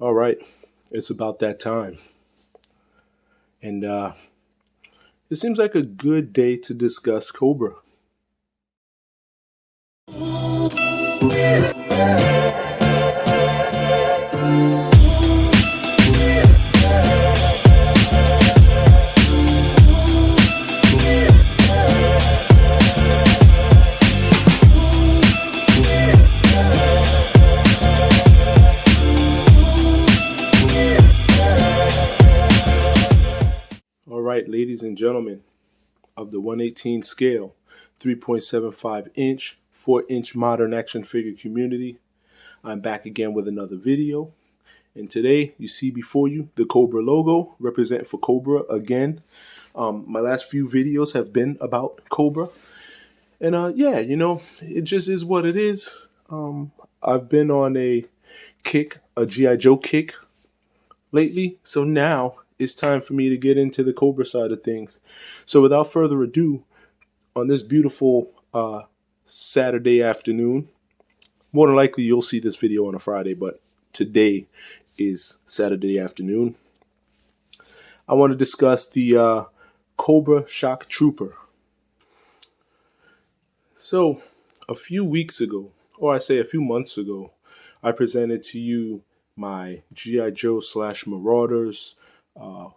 All right, it's about that time. And it seems like a good day to discuss Cobra. All right, ladies and gentlemen of the 118 scale, 3.75-inch, 4-inch modern action figure community, I'm back again with another video. And today, you see before you the Cobra logo, represent for Cobra again. My last few videos have been about Cobra. And yeah, it just is what it is. I've been on a kick, a G.I. Joe kick lately. So now it's time for me to get into the Cobra side of things. So without further ado, on this beautiful Saturday afternoon, more than likely you'll see this video on a Friday, but today is Saturday afternoon. I want to discuss the Cobra Shock Trooper. So a few weeks ago, or I say a few months ago, I presented to you my G.I. Joe / Marauders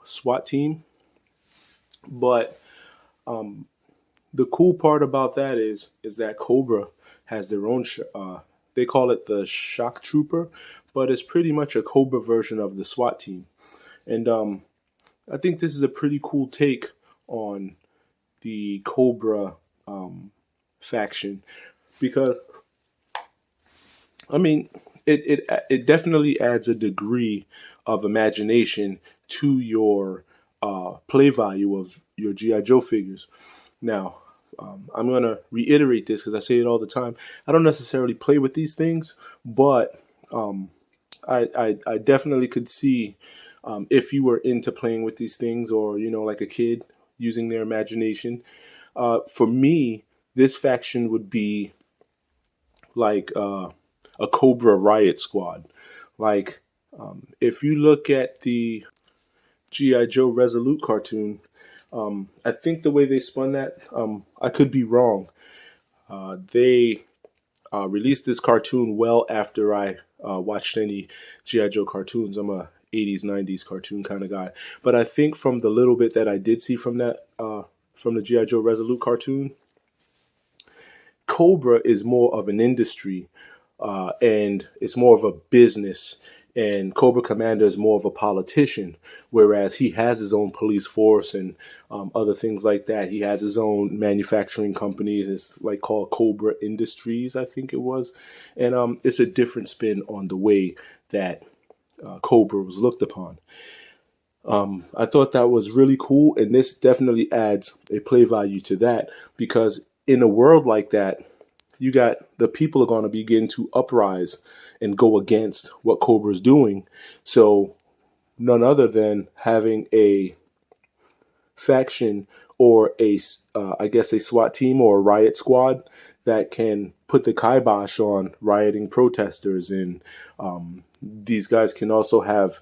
SWAT team. But the cool part about that is that Cobra has their own, they call it the Shock Trooper, but it's pretty much a Cobra version of the SWAT team. And I think this is a pretty cool take on the Cobra faction because, I mean, it definitely adds a degree of imagination to your play value of your G.I. Joe figures. Now, I'm going to reiterate this because I say it all the time. I don't necessarily play with these things, but I definitely could see if you were into playing with these things or, like a kid using their imagination. For me, this faction would be like a Cobra Riot Squad. Like, if you look at the G.I. Joe Resolute cartoon, I think the way they spun that, I could be wrong. They released this cartoon well after I watched any G.I. Joe cartoons. I'm a 80s, 90s cartoon kind of guy. But I think from the little bit that I did see from that, from the G.I. Joe Resolute cartoon, Cobra is more of an industry and it's more of a business. And Cobra Commander is more of a politician, whereas he has his own police force and other things like that. He has his own manufacturing companies. It's like called Cobra Industries, I think it was. And it's a different spin on the way that Cobra was looked upon. I thought that was really cool, and this definitely adds a play value to that because in a world like that, you got the people are going to begin to uprise and go against what Cobra is doing. So none other than having a faction or I guess a SWAT team or a riot squad that can put the kibosh on rioting protesters. And these guys can also have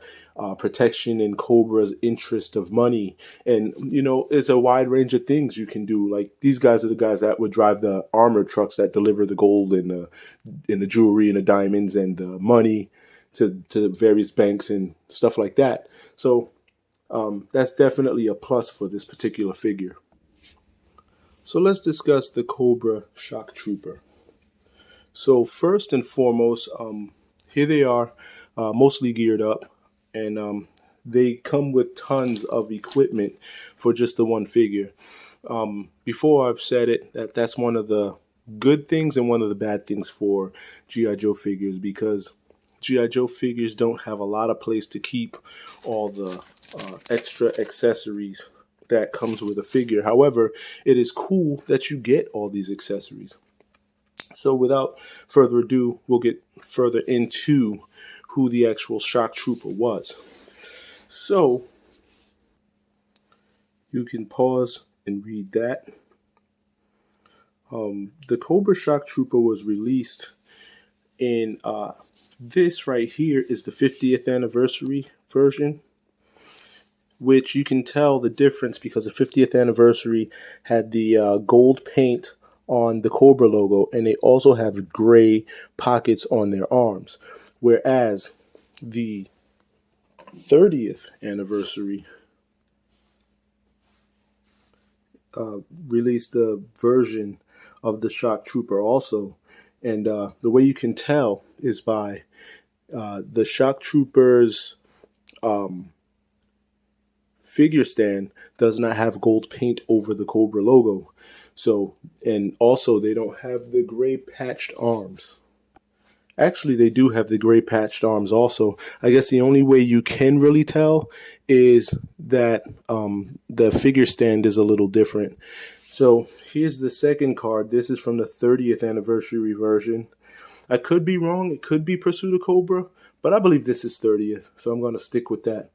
protection in Cobra's interest of money. And, there's a wide range of things you can do. Like, these guys are the guys that would drive the armored trucks that deliver the gold and the jewelry and the diamonds and the money to the various banks and stuff like that. So that's definitely a plus for this particular figure. So let's discuss the Cobra Shock Trooper. So first and foremost, here they are, mostly geared up, and they come with tons of equipment for just the one figure. Before I've said it, that's one of the good things and one of the bad things for G.I. Joe figures, because G.I. Joe figures don't have a lot of place to keep all the extra accessories that comes with a figure. However, it is cool that you get all these accessories. So without further ado, we'll get further into who the actual Shock Trooper was. So you can pause and read that. The Cobra Shock Trooper was released in This right here is the 50th anniversary version, which you can tell the difference because the 50th anniversary had the gold paint on the Cobra logo, and they also have gray pockets on their arms. Whereas the 30th anniversary released a version of the Shock Trooper also. And the way you can tell is by the Shock Troopers figure stand does not have gold paint over the Cobra logo. So, and also they don't have the gray patched arms. Actually, they do have the gray patched arms also. I guess the only way you can really tell is that the figure stand is a little different. So here's the second card. This is from the 30th anniversary version. I could be wrong. It could be Pursuit of Cobra, but I believe this is 30th. So I'm going to stick with that.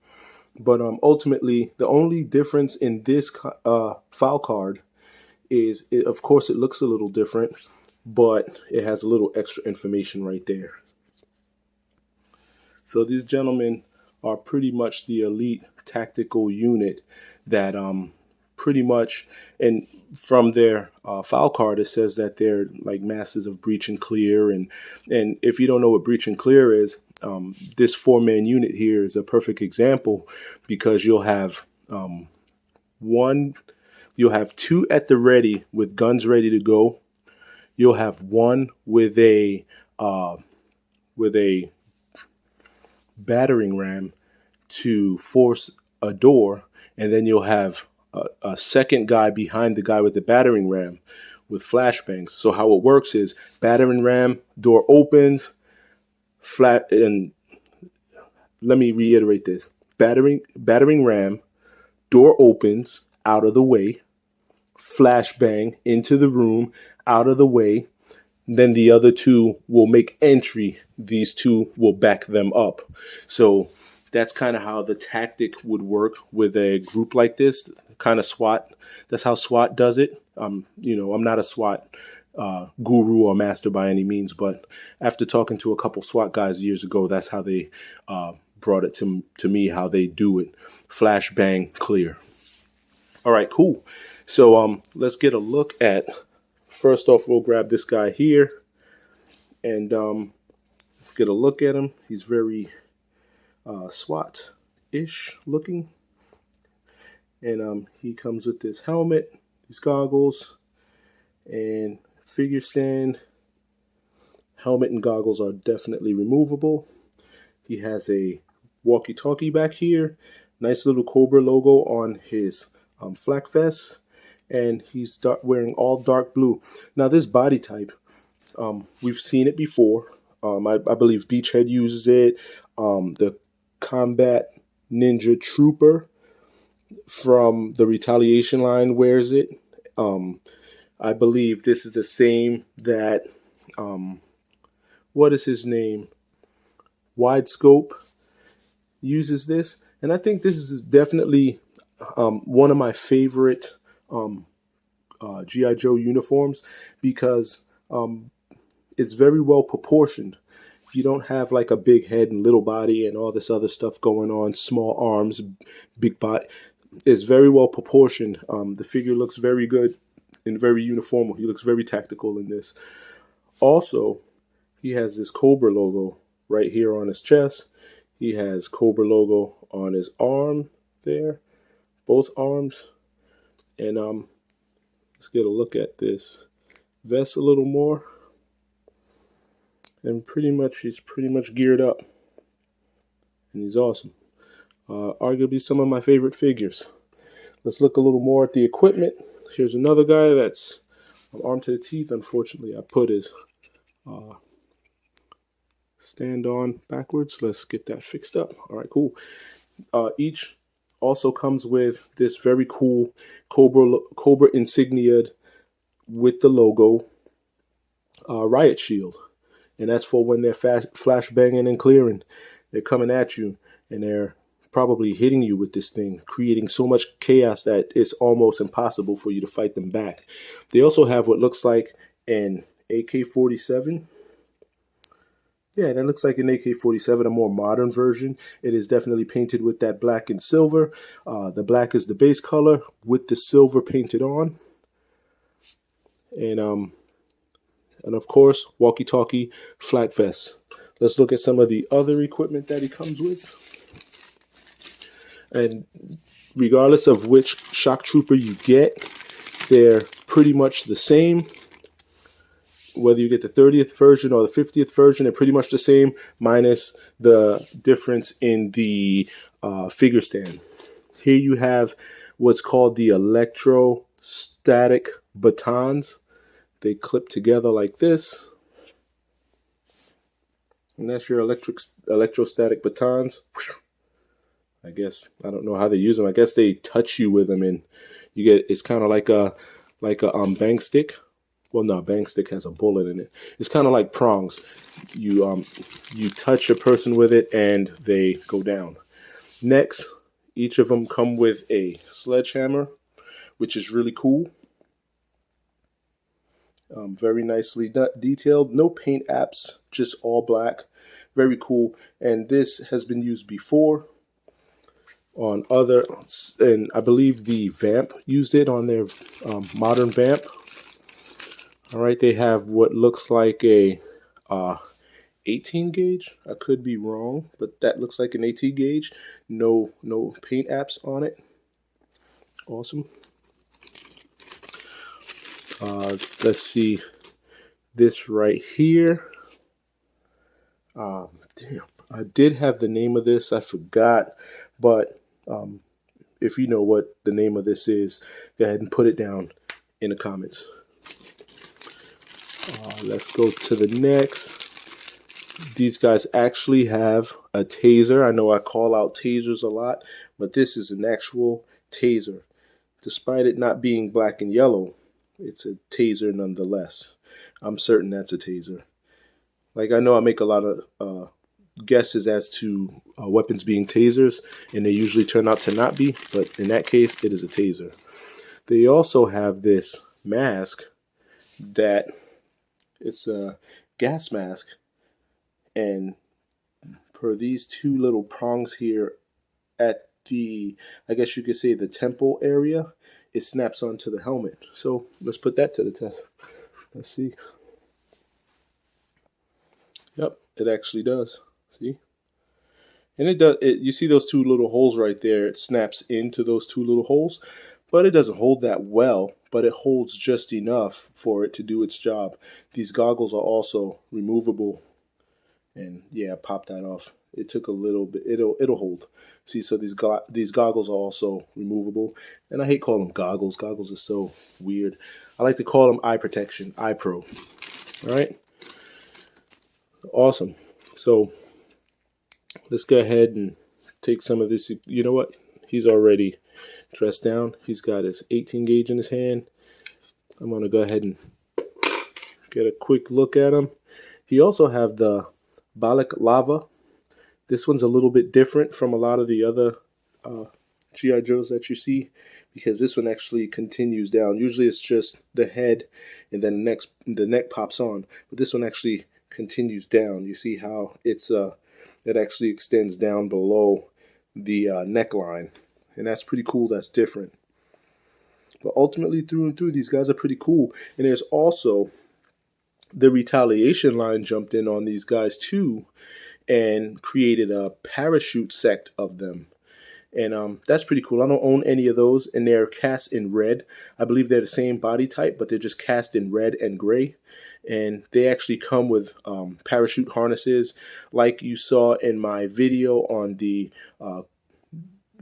But ultimately, the only difference in this file card is, of course, it looks a little different, but it has a little extra information right there. So these gentlemen are pretty much the elite tactical unit that pretty much, and from their file card, it says that they're like masters of breach and clear. And if you don't know what breach and clear is, this 4-man unit here is a perfect example, because you'll have you'll have 2 at the ready with guns ready to go. You'll have 1 with a battering ram to force a door, and then you'll have a second guy behind the guy with the battering ram with flashbangs. So how it works is battering ram, door opens, and let me reiterate this. Battering ram, door opens, out of the way, flashbang into the room, out of the way. Then the other 2 will make entry. These 2 will back them up. So that's kind of how the tactic would work with a group like this, kind of SWAT. That's how SWAT does it. I'm not a SWAT guru or master by any means, but after talking to a couple SWAT guys years ago, that's how they brought it to me, how they do it. Flash, bang, clear. All right, cool. So let's get a look at, first off, we'll grab this guy here and get a look at him. He's very SWAT-ish looking. And he comes with this helmet, these goggles, and figure stand. Helmet and goggles are definitely removable. He has a walkie-talkie back here. Nice little Cobra logo on his flak vest. And he's wearing all dark blue. Now, this body type, we've seen it before. I believe Beachhead uses it. The Combat Ninja Trooper from the Retaliation line wears it. I believe this is the same that, what is his name? Wide Scope uses this. And I think this is definitely one of my favorite G.I. Joe uniforms, because it's very well proportioned. You don't have like a big head and little body and all this other stuff going on, small arms, big body. It's very well proportioned. The figure looks very good and very uniform. He looks very tactical in this. Also, he has this Cobra logo right here on his chest. He has Cobra logo on his arm there, both arms. And let's get a look at this vest a little more. And he's pretty much geared up. And he's awesome. Arguably some of my favorite figures. Let's look a little more at the equipment. Here's another guy that's armed to the teeth. Unfortunately, I put his stand on backwards. Let's get that fixed up. All right, cool. Each also comes with this very cool Cobra insignia with the logo, riot shield. And that's for when they're flash banging and clearing. They're coming at you and they're probably hitting you with this thing, creating so much chaos that it's almost impossible for you to fight them back. They also have what looks like an AK-47. Yeah, that looks like an AK-47, a more modern version. It is definitely painted with that black and silver. The black is the base color with the silver painted on. And of course, walkie-talkie, flak vest. Let's look at some of the other equipment that he comes with. And regardless of which shock trooper you get, they're pretty much the same. Whether you get the 30th version or the 50th version, they're pretty much the same, minus the difference in the figure stand. Here you have what's called the electrostatic batons. They clip together like this. And that's your electrostatic batons. I guess I don't know how they use them. I guess they touch you with them, and you get, it's kind of like a bang stick. Well, no, bang stick has a bullet in it. It's kind of like prongs. You touch a person with it, and they go down. Next, each of them come with a sledgehammer, which is really cool. Very nicely detailed. No paint apps, just all black. Very cool. And this has been used before on other, and I believe the Vamp used it on their modern Vamp. All right, they have what looks like a 18 gauge. I could be wrong, but that looks like an 18 gauge. No paint apps on it. Awesome. Let's see this right here. Damn, I did have the name of this. I forgot, but if you know what the name of this is, go ahead and put it down in the comments. Let's go to the next. These guys actually have a taser. I know I call out tasers a lot, but this is an actual taser. Despite it not being black and yellow, it's a taser nonetheless. I'm certain that's a taser. Like, I know I make a lot of guesses as to weapons being tasers, and they usually turn out to not be, but in that case, it is a taser. They also have this mask that it's a gas mask, and per these two little prongs here at the, I guess you could say, the temple area, it snaps onto the helmet. So let's put that to the test. Let's see. Yep, it actually does. See? And it does. You see those two little holes right there? It snaps into those two little holes, but it doesn't hold that well, but it holds just enough for it to do its job. These goggles are also removable, and yeah, pop that off. It took a little bit. It'll hold. See, so these goggles are also removable, and I hate calling them goggles. Goggles are so weird. I like to call them eye protection, eye pro. All right. Awesome. So let's go ahead and take some of this. You know what? He's already dressed down. He's got his 18 gauge in his hand. I'm going to go ahead and get a quick look at him. He also have the balaclava. This one's a little bit different from a lot of the other G.I. Joes that you see, because this one actually continues down. Usually it's just the head and then the neck pops on, but this one actually continues down. You see how it's it actually extends down below the neckline, and that's pretty cool. That's different. But ultimately, through and through, these guys are pretty cool. And there's also the Retaliation line jumped in on these guys too, and created a parachute sect of them. And that's pretty cool. I don't own any of those, and they're cast in red. I believe they're the same body type, but they're just cast in red and gray. And they actually come with parachute harnesses, like you saw in my video on the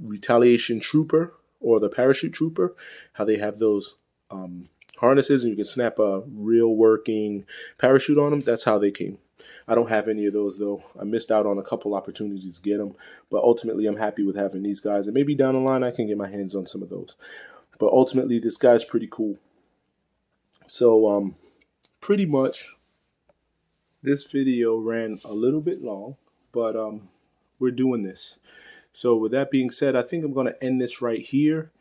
Retaliation Trooper or the Parachute Trooper, how they have those harnesses and you can snap a real working parachute on them. That's how they came. I don't have any of those, though. I missed out on a couple opportunities to get them, but ultimately I'm happy with having these guys, and maybe down the line I can get my hands on some of those. But ultimately, this guy's pretty cool. So pretty much this video ran a little bit long, but we're doing this. So with that being said, I think I'm going to end this right here.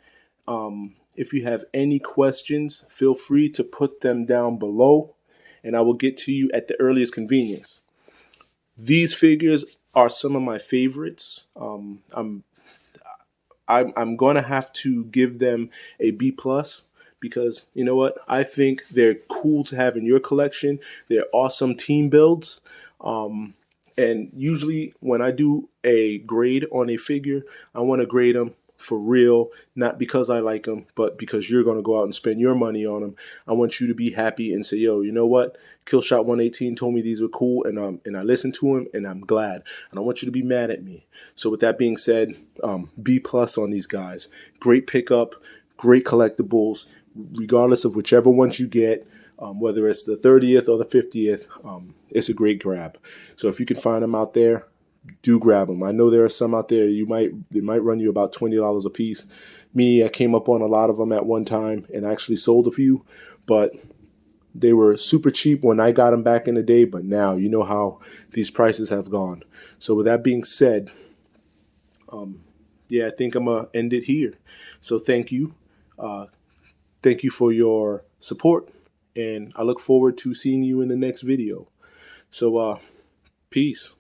If you have any questions, feel free to put them down below, and I will get to you at the earliest convenience. These figures are some of my favorites. I'm going to have to give them a B plus because you know what? I think they're cool to have in your collection. They're awesome team builds. Um, and usually when I do a grade on a figure, I want to grade them for real, not because I like them, but because you're going to go out and spend your money on them. I want you to be happy and say, yo, you know what? Killshot 118 told me these were cool, and I listened to him, and I'm glad. And I want you to be mad at me. So with that being said, B plus on these guys. Great pickup, great collectibles, regardless of whichever ones you get. Whether it's the 30th or the 50th, it's a great grab. So if you can find them out there, do grab them. I know there are some out there they might run you about $20 a piece. Me, I came up on a lot of them at one time and actually sold a few, but they were super cheap when I got them back in the day. But now you know how these prices have gone. So with that being said, yeah, I think I'm gonna end it here. So thank you. Thank you for your support, and I look forward to seeing you in the next video. So peace.